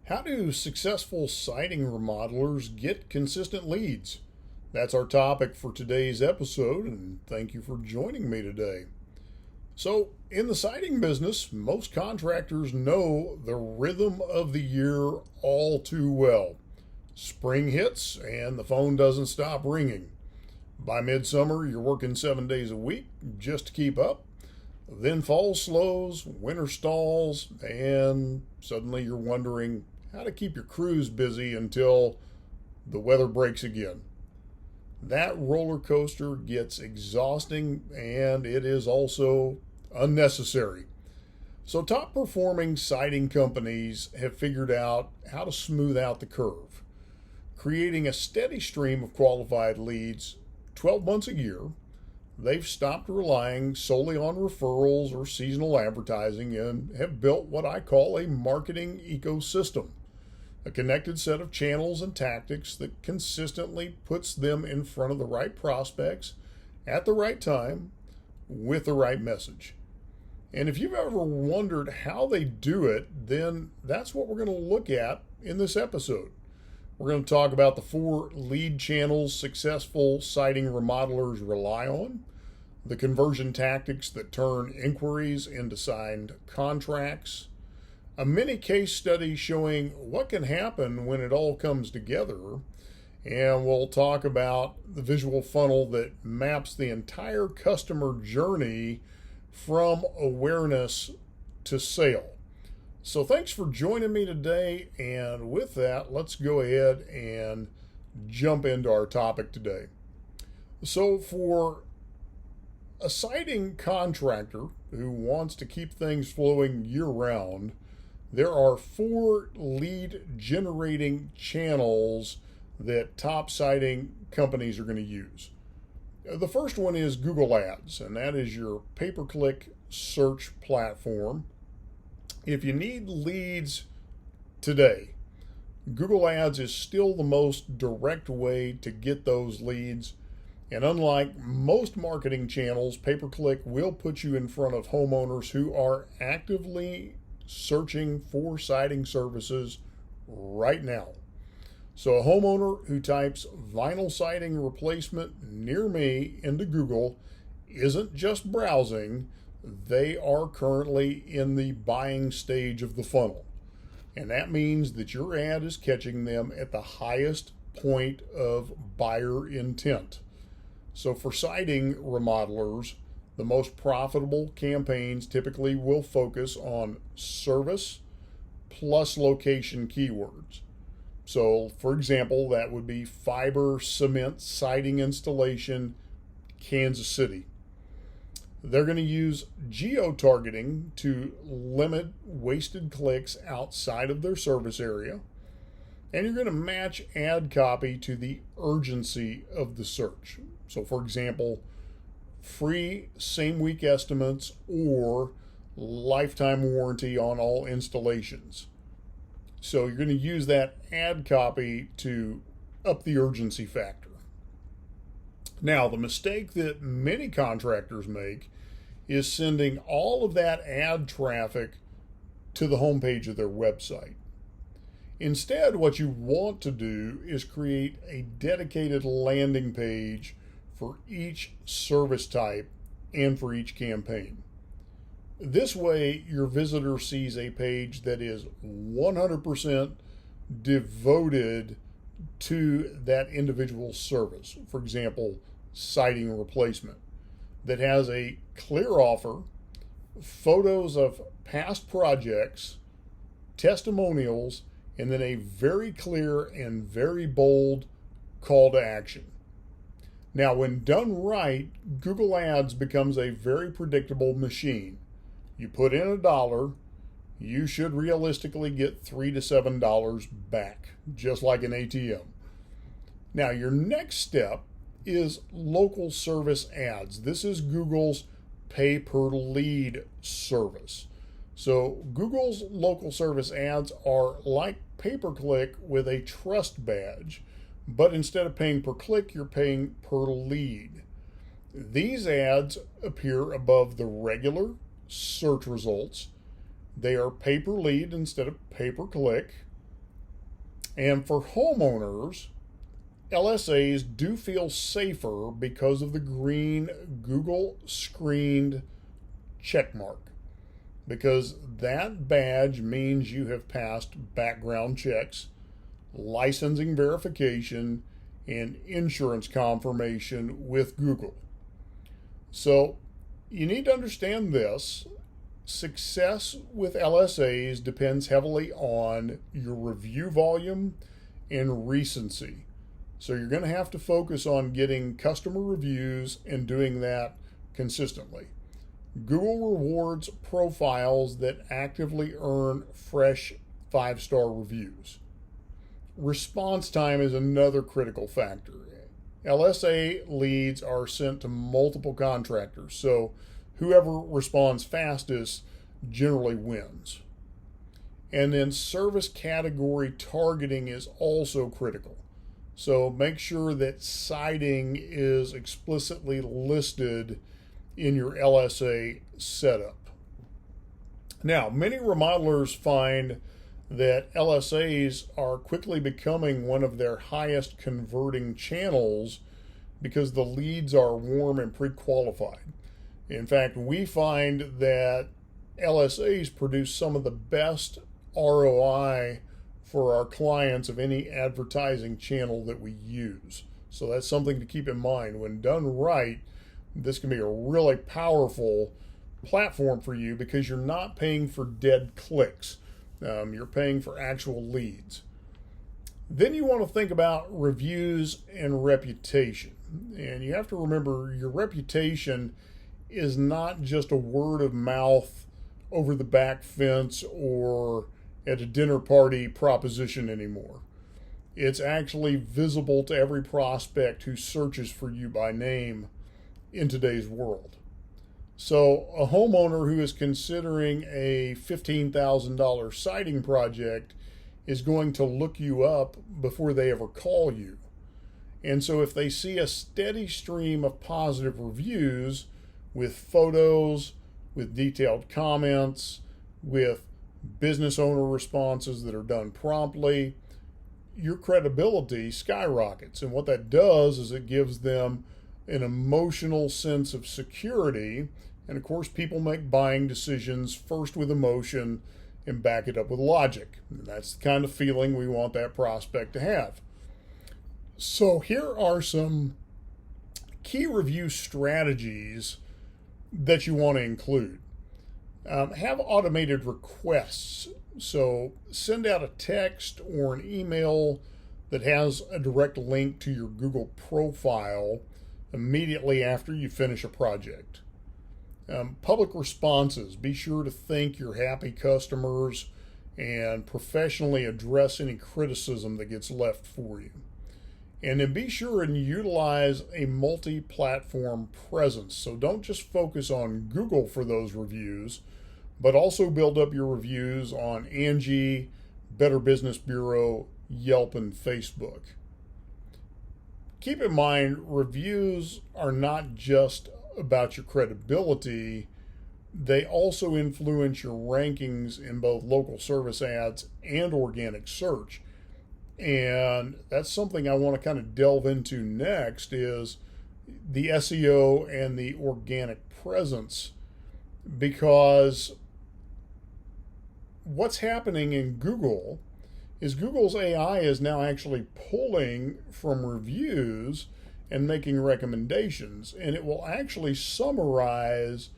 How do successful siding remodelers get consistent leads? That's our topic for today's episode, and thank you for joining me today. So, in the siding business, most contractors know the rhythm of the year all too well. Spring hits and the phone doesn't stop ringing. By midsummer, you're working 7 days a week just to keep up. Then fall slows, winter stalls, and suddenly you're wondering how to keep your crews busy until the weather breaks again. That roller coaster gets exhausting and it is also unnecessary. So, top performing siding companies have figured out how to smooth out the curve, creating a steady stream of qualified leads 12 months a year. They've stopped relying solely on referrals or seasonal advertising and have built what I call a marketing ecosystem, a connected set of channels and tactics that consistently puts them in front of the right prospects at the right time with the right message. And if you've ever wondered how they do it, then that's what we're going to look at in this episode. We're going to talk about the 4 lead channels successful siding remodelers rely on, the conversion tactics that turn inquiries into signed contracts, a mini case study showing what can happen when it all comes together, and we'll talk about the visual funnel that maps the entire customer journey from awareness to sale. So thanks for joining me today, and with that, let's go ahead and jump into our topic today. So for a siding contractor who wants to keep things flowing year-round, there are 4 lead generating channels that top siding companies are going to use. The first one is Google Ads, and that is your pay-per-click search platform. If you need leads today, Google Ads is still the most direct way to get those leads. And unlike most marketing channels, pay-per-click will put you in front of homeowners who are actively searching for siding services right now. So a homeowner who types vinyl siding replacement near me into Google isn't just browsing. They are currently in the buying stage of the funnel. And that means that your ad is catching them at the highest point of buyer intent. So for siding remodelers, the most profitable campaigns typically will focus on service plus location keywords. So for example, that would be fiber cement siding installation, Kansas City. They're going to use geo-targeting to limit wasted clicks outside of their service area. And you're going to match ad copy to the urgency of the search. So for example, free same-week estimates or lifetime warranty on all installations. So you're going to use that ad copy to up the urgency factor. Now, the mistake that many contractors make is sending all of that ad traffic to the homepage of their website. Instead, what you want to do is create a dedicated landing page for each service type and for each campaign. This way, your visitor sees a page that is 100% devoted to that individual service. For example, siding replacement, that has a clear offer, photos of past projects, testimonials, and then a very clear and very bold call to action. Now, when done right, Google Ads becomes a very predictable machine. You put in $1, you should realistically get $3 to $7 back, just like an ATM. Now, your next step is local service ads. This is Google's pay per lead service. So Google's local service ads are like pay-per-click with a trust badge, but instead of paying per click, you're paying per lead. These ads appear above the regular search results. They are pay per lead instead of pay per click. And for homeowners, LSAs do feel safer because of the green Google screened check mark, because that badge means you have passed background checks, licensing verification, and insurance confirmation with Google. So you need to understand this. Success with LSAs depends heavily on your review volume and recency. So you're going to have to focus on getting customer reviews and doing that consistently. Google rewards profiles that actively earn fresh 5-star reviews. Response time is another critical factor. LSA leads are sent to multiple contractors, so whoever responds fastest generally wins. And then service category targeting is also critical. So make sure that siding is explicitly listed in your LSA setup. Now, many remodelers find that LSAs are quickly becoming one of their highest converting channels because the leads are warm and pre-qualified. In fact, we find that LSAs produce some of the best ROI for our clients of any advertising channel that we use. So that's something to keep in mind. When done right, this can be a really powerful platform for you because you're not paying for dead clicks. You're paying for actual leads. Then you want to think about reviews and reputation. And you have to remember your reputation is not just a word of mouth over the back fence or at a dinner party proposition anymore. It's actually visible to every prospect who searches for you by name in today's world. So a homeowner who is considering a $15,000 siding project is going to look you up before they ever call you. And so if they see a steady stream of positive reviews with photos, with detailed comments, with business owner responses that are done promptly, your credibility skyrockets. And what that does is it gives them an emotional sense of security. And of course, people make buying decisions first with emotion and back it up with logic. And that's the kind of feeling we want that prospect to have. So here are some key review strategies that you want to include. Have automated requests. So send out a text or an email that has a direct link to your Google profile immediately after you finish a project. Public responses. Be sure to thank your happy customers and professionally address any criticism that gets left for you. And then be sure and utilize a multi-platform presence. So don't just focus on Google for those reviews, but also build up your reviews on Angie, Better Business Bureau, Yelp, and Facebook. Keep in mind, reviews are not just about your credibility. They also influence your rankings in both local service ads and organic search. And that's something I want to kind of delve into next is the SEO and the organic presence, because what's happening in Google is Google's AI is now actually pulling from reviews and making recommendations, and it will actually summarize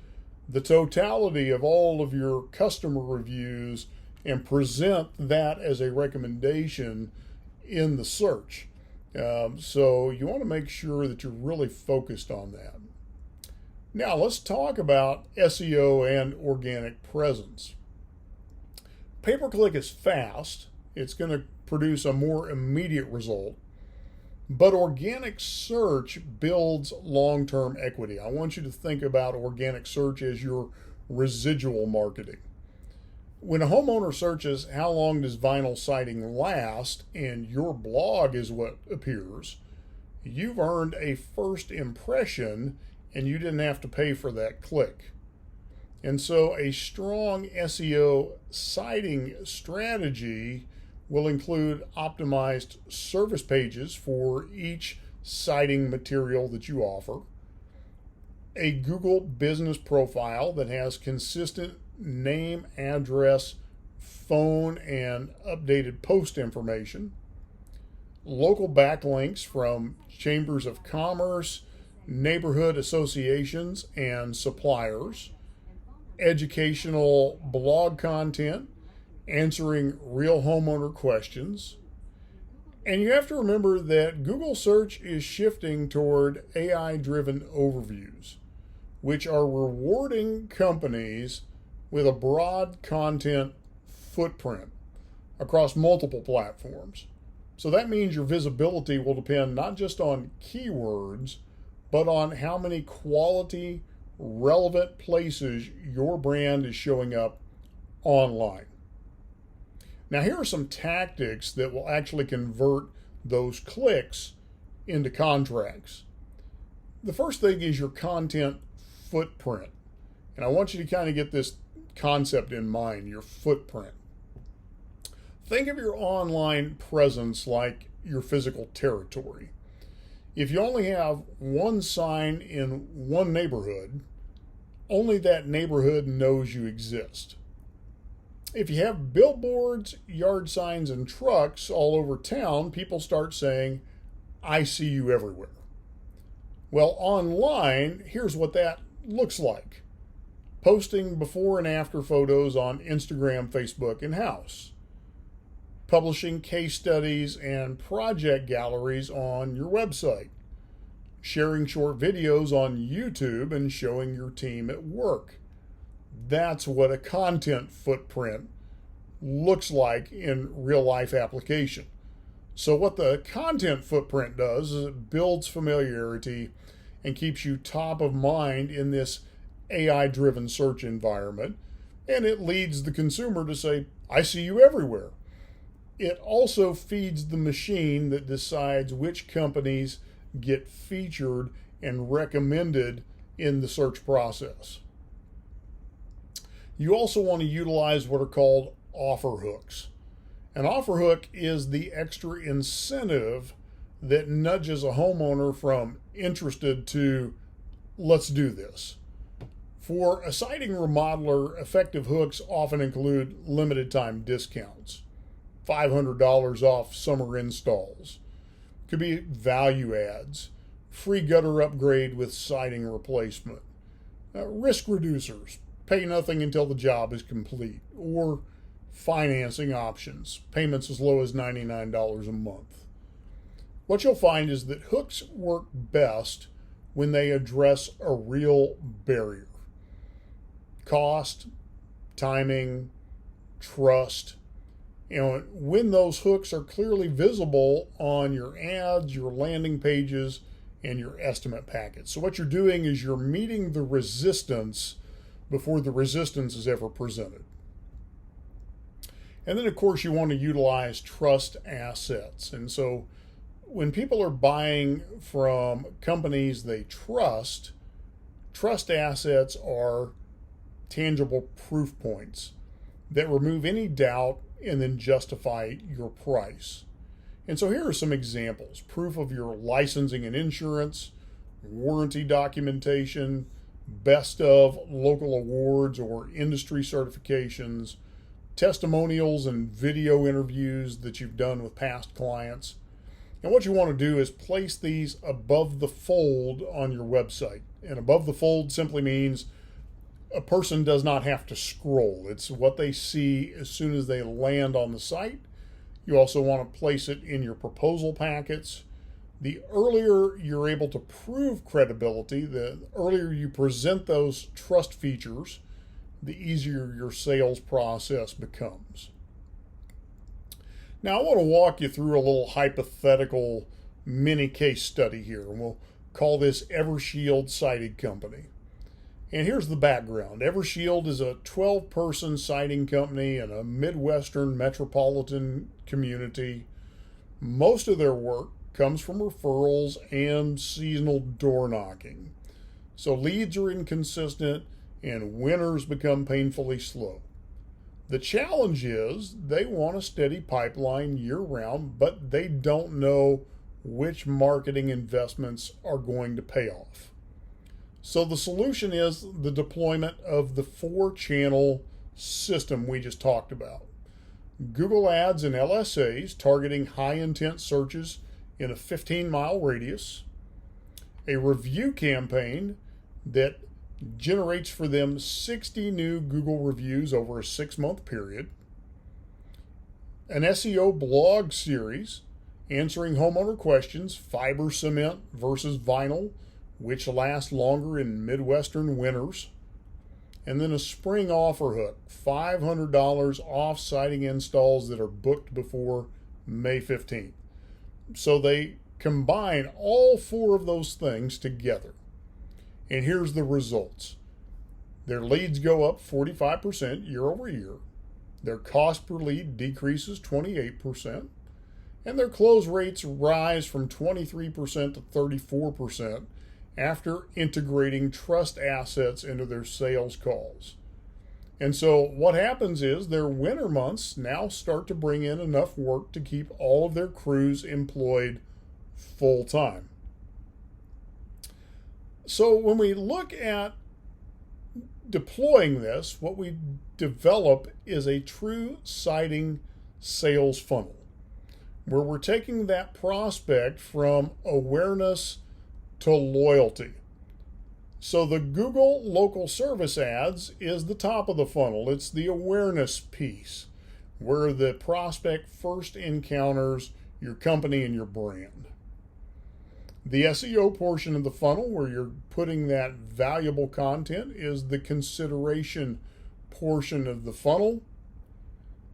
the totality of all of your customer reviews and present that as a recommendation in the search. So you want to make sure that you're really focused on that. Now let's talk about SEO and organic presence. Pay-per-click is fast. It's going to produce a more immediate result. But organic search builds long-term equity. I want you to think about organic search as your residual marketing. When a homeowner searches how long does vinyl siding last and your blog is what appears, you've earned a first impression and you didn't have to pay for that click. And so a strong SEO siding strategy will include optimized service pages for each siding material that you offer, a Google business profile that has consistent name, address, phone, and updated post information, local backlinks from chambers of commerce, neighborhood associations, and suppliers, educational blog content, answering real homeowner questions. And you have to remember that Google search is shifting toward AI-driven overviews, which are rewarding companies with a broad content footprint across multiple platforms. So that means your visibility will depend not just on keywords, but on how many quality, relevant places your brand is showing up online. Now, here are some tactics that will actually convert those clicks into contracts. The first thing is your content footprint. And I want you to kind of get this concept in mind, your footprint. Think of your online presence like your physical territory. If you only have one sign in one neighborhood, only that neighborhood knows you exist. If you have billboards, yard signs, and trucks all over town, people start saying, "I see you everywhere." Well, online, here's what that looks like. Posting before and after photos on Instagram, Facebook, and House. Publishing case studies and project galleries on your website. Sharing short videos on YouTube and showing your team at work. That's what a content footprint looks like in real life application. So what the content footprint does is it builds familiarity and keeps you top of mind in this AI-driven search environment, and it leads the consumer to say, "I see you everywhere." It also feeds the machine that decides which companies get featured and recommended in the search process. You also want to utilize what are called offer hooks. An offer hook is the extra incentive that nudges a homeowner from interested to let's do this. For a siding remodeler, effective hooks often include limited time discounts, $500 off summer installs. Could be value adds, free gutter upgrade with siding replacement, risk reducers, pay nothing until the job is complete, or financing options, payments as low as $99 a month. What you'll find is that hooks work best when they address a real barrier. Cost, timing, trust. When those hooks are clearly visible on your ads, your landing pages, and your estimate packets. So what you're doing is you're meeting the resistance before the resistance is ever presented. And then, of course, you want to utilize trust assets. And so when people are buying from companies they trust assets are tangible proof points that remove any doubt and then justify your price. And so here are some examples: proof of your licensing and insurance, warranty documentation, best of local awards or industry certifications, testimonials and video interviews that you've done with past clients. And what you want to do is place these above the fold on your website. And above the fold simply means a person does not have to scroll. It's what they see as soon as they land on the site. You also want to place it in your proposal packets. The earlier you're able to prove credibility, the earlier you present those trust features, the easier your sales process becomes. Now I want to walk you through a little hypothetical mini case study here, and we'll call this Evershield Siding Company. And here's the background. Evershield is a 12-person siding company in a Midwestern metropolitan community. Most of their work comes from referrals and seasonal door knocking. So leads are inconsistent and winters become painfully slow. The challenge is they want a steady pipeline year round, but they don't know which marketing investments are going to pay off. So the solution is the deployment of the 4-channel system we just talked about. Google Ads and LSAs targeting high intent searches in a 15-mile radius. A review campaign that generates for them 60 new Google reviews over a 6-month period. An SEO blog series answering homeowner questions, fiber cement versus vinyl, which lasts longer in Midwestern winters. And then a spring offer hook, $500 off siding installs that are booked before May 15th. So they combine all 4 of those things together. And here's the results. Their leads go up 45% year over year. Their cost per lead decreases 28%. And their close rates rise from 23% to 34% after integrating trust assets into their sales calls. And so what happens is their winter months now start to bring in enough work to keep all of their crews employed full time. So when we look at deploying this, what we develop is a true siding sales funnel, where we're taking that prospect from awareness to loyalty. So the Google local service ads is the top of the funnel. It's the awareness piece, where the prospect first encounters your company and your brand. The SEO portion of the funnel, where you're putting that valuable content, is the consideration portion of the funnel.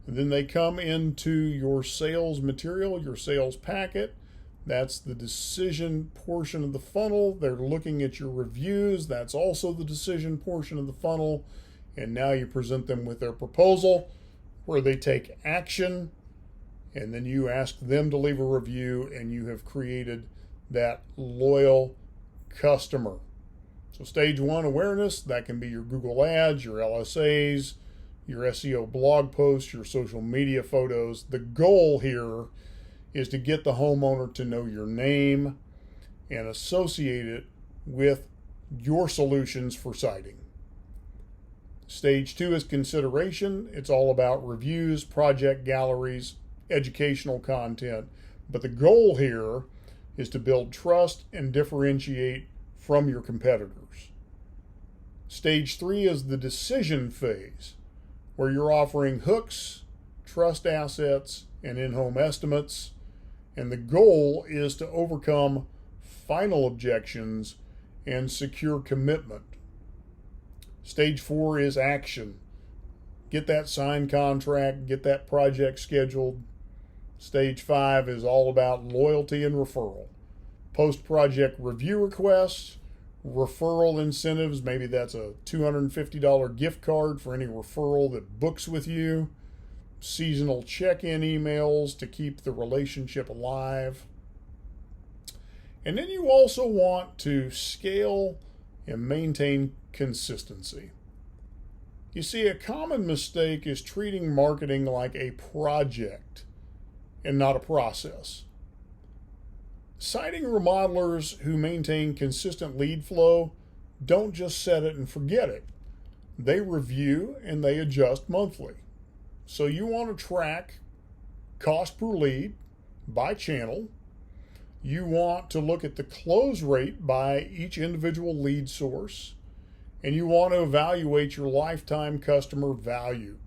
And then they come into your sales material, your sales packet. That's the decision portion of the funnel. They're looking at your reviews. That's also the decision portion of the funnel. And now you present them with their proposal, where they take action. And then you ask them to leave a review, and you have created that loyal customer. So stage 1, awareness. That can be your Google Ads, your LSAs, your SEO blog posts, your social media photos. The goal here is to get the homeowner to know your name and associate it with your solutions for siding. Stage 2 is consideration. It's all about reviews, project galleries, educational content. But the goal here is to build trust and differentiate from your competitors. Stage 3 is the decision phase, where you're offering hooks, trust assets, and in-home estimates. And the goal is to overcome final objections and secure commitment. Stage 4 is action. Get that signed contract, get that project scheduled. Stage 5 is all about loyalty and referral. Post-project review requests, referral incentives, maybe that's a $250 gift card for any referral that books with you. Seasonal check-in emails to keep the relationship alive. And then you also want to scale and maintain consistency. You see, a common mistake is treating marketing like a project and not a process. Siding remodelers who maintain consistent lead flow don't just set it and forget it. They review and they adjust monthly. So you want to track cost per lead by channel. You want to look at the close rate by each individual lead source. And you want to evaluate your lifetime customer value.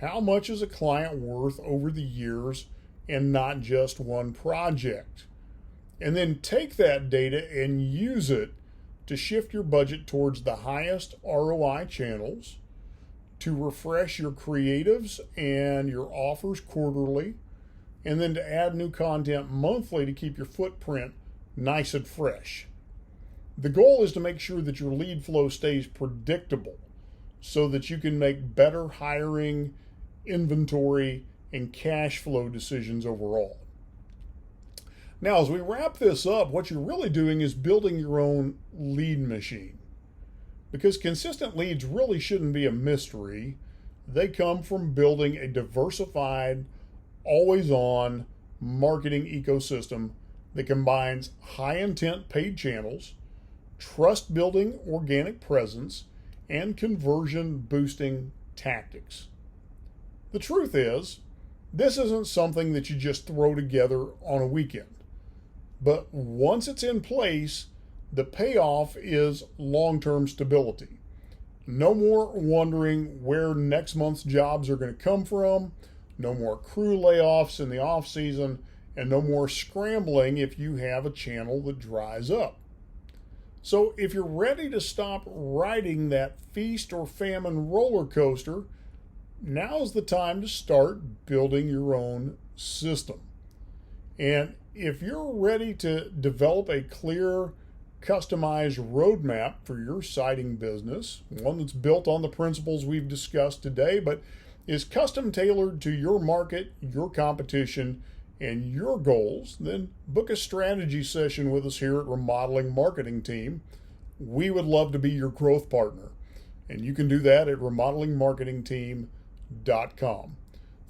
How much is a client worth over the years and not just one project? And then take that data and use it to shift your budget towards the highest ROI channels, to refresh your creatives and your offers quarterly, and then to add new content monthly to keep your footprint nice and fresh. The goal is to make sure that your lead flow stays predictable so that you can make better hiring, inventory, and cash flow decisions overall. Now, as we wrap this up, what you're really doing is building your own lead machine, because consistent leads really shouldn't be a mystery. they come from building a diversified, always-on marketing ecosystem that combines high-intent paid channels, trust-building organic presence, and conversion-boosting tactics. The truth is, this isn't something that you just throw together on a weekend. But once it's in place, the payoff is long-term stability. No more wondering where next month's jobs are going to come from, no more crew layoffs in the off-season, and no more scrambling if you have a channel that dries up. So if you're ready to stop riding that feast or famine roller coaster, now's the time to start building your own system. And if you're ready to develop a clear, customized roadmap for your siding business, one that's built on the principles we've discussed today, but is custom tailored to your market, your competition, and your goals, then book a strategy session with us here at Remodeling Marketing Team. We would love to be your growth partner. And you can do that at remodelingmarketingteam.com.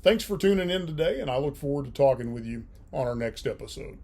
Thanks for tuning in today, and I look forward to talking with you on our next episode.